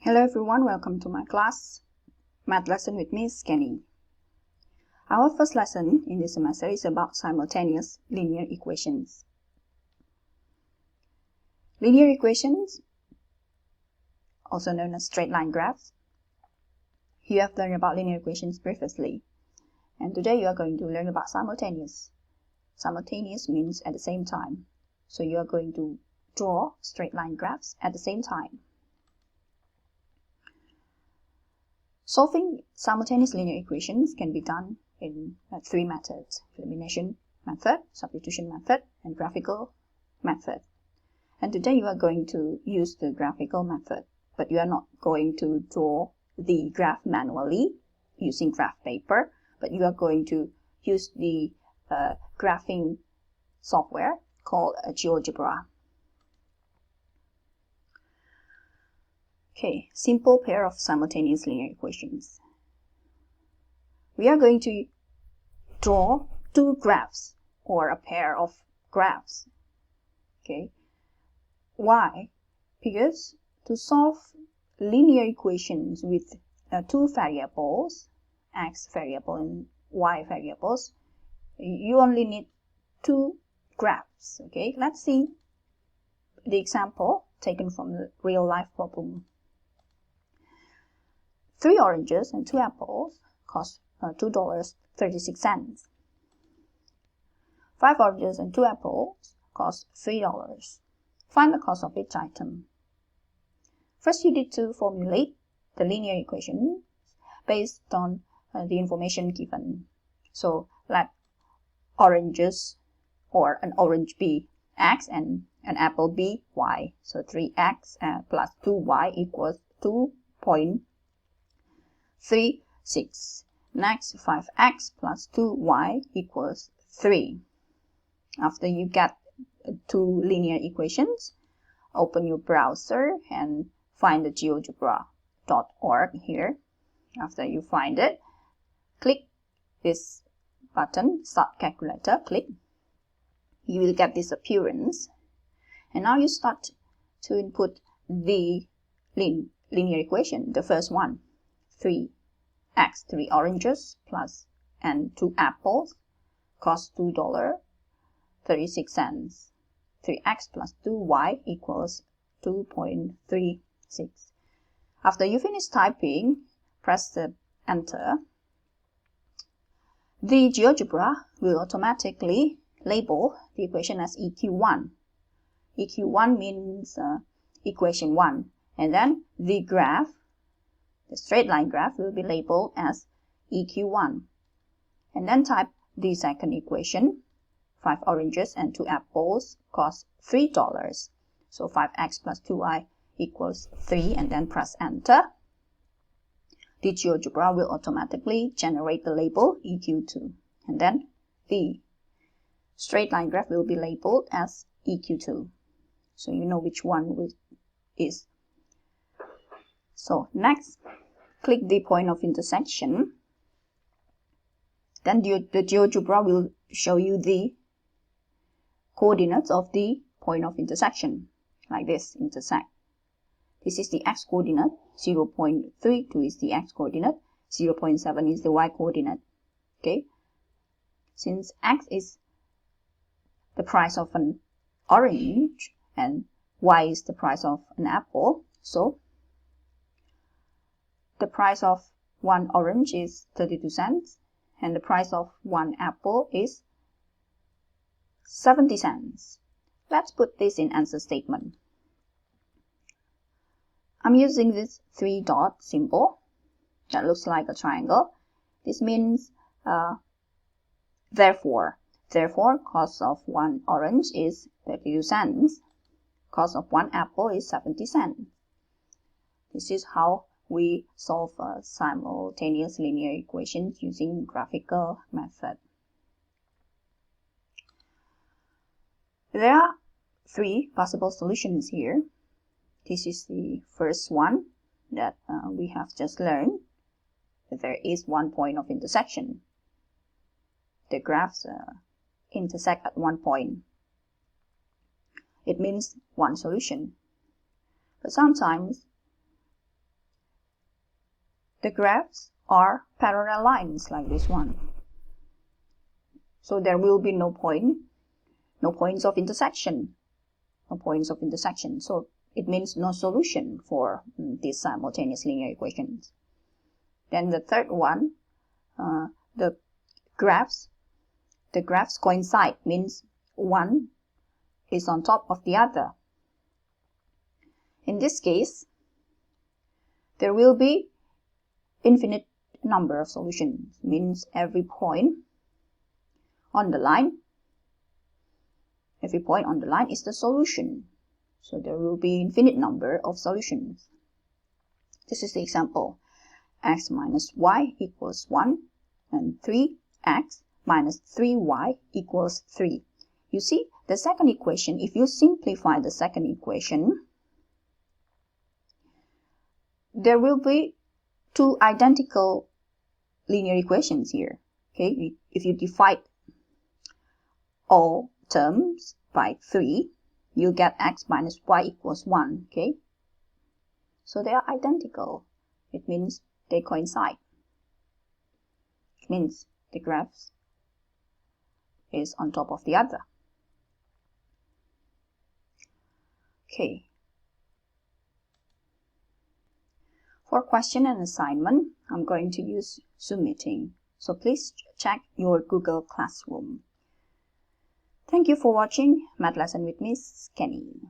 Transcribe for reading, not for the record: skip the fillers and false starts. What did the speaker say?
Hello everyone, welcome to my class, Math Lesson with Miss Kenny. Our first lesson in this semester is about simultaneous linear equations. Linear equations, also known as straight line graphs. You have learned about linear equations previously, and today you are going to learn about simultaneous. Simultaneous means at the same time, so you are going to draw straight line graphs at the same time. Solving simultaneous linear equations can be done in three methods: elimination method, substitution method, and graphical method. And today you are going to use the graphical method, but you are not going to draw the graph manually using graph paper, but you are going to use the graphing software called GeoGebra. Okay, simple pair of simultaneous linear equations. We are going to draw two graphs or a pair of graphs. Okay, why? Because to solve linear equations with two variables, x variable and y variables, you only need two graphs. Okay, let's see the example taken from the real life problem. 3 oranges and 2 apples cost $2.36. 5 oranges and 2 apples cost $3. Find the cost of each item. First, you need to formulate the linear equation based on the information given. So let oranges or an orange be x and an apple be y. So 3x plus 2y equals 2.36. Next, 5x plus 2y equals 3. After you get two linear equations, open your browser and find the geogebra.org here. After you find it, click this button, Start Calculator, click. You will get this appearance. And now you start to input the linear equation, the first one. 3 oranges plus and 2 apples cost $2.36. 3x plus 2y equals 2.36. After you finish typing, press the enter. The GeoGebra will automatically label the equation as EQ1. EQ1 means equation 1, and then the graph, the straight line graph, will be labeled as EQ1. And then type the second equation. 5 oranges and 2 apples cost $3. So 5x plus 2y equals 3, and then press enter. The GeoGebra will automatically generate the label EQ2. And then the straight line graph will be labeled as EQ2. So you know which one it is. So next, click the point of intersection. Then the GeoGebra will show you the coordinates of the point of intersection, like this, intersect. This is the x coordinate, 0.32 is the x coordinate, 0.7 is the y coordinate. Okay, since x is the price of an orange and y is the price of an apple, so the price of one orange is 32 cents and the price of one apple is 70 cents. Let's put this in answer statement. I'm using this 3 dot symbol that looks like a triangle. This means therefore. Therefore, cost of one orange is 32 cents. Cost of one apple is 70 cents. This is how we solve simultaneous linear equations using graphical method. There are 3 possible solutions here. This is the first one that we have just learned. There is one point of intersection. The graphs intersect at one point. It means one solution. But sometimes the graphs are parallel lines like this one. So there will be no points of intersection. So it means no solution for these simultaneous linear equations. Then the third one, the graphs coincide, means one is on top of the other. In this case, there will be infinite number of solutions, means every point on the line is the solution. So there will be infinite number of solutions. This is the example. X minus y equals 1 and 3x minus 3y equals 3. You see, the second equation, if you simplify the second equation, there will be two identical linear equations here. Okay, if you divide all terms by 3, you get x minus y equals 1. Okay, so they are identical. It means they coincide. It means the graphs is on top of the other. Okay. For question and assignment, I'm going to use Zoom meeting. So please check your Google Classroom. Thank you for watching Math Lesson with Miss Kenny.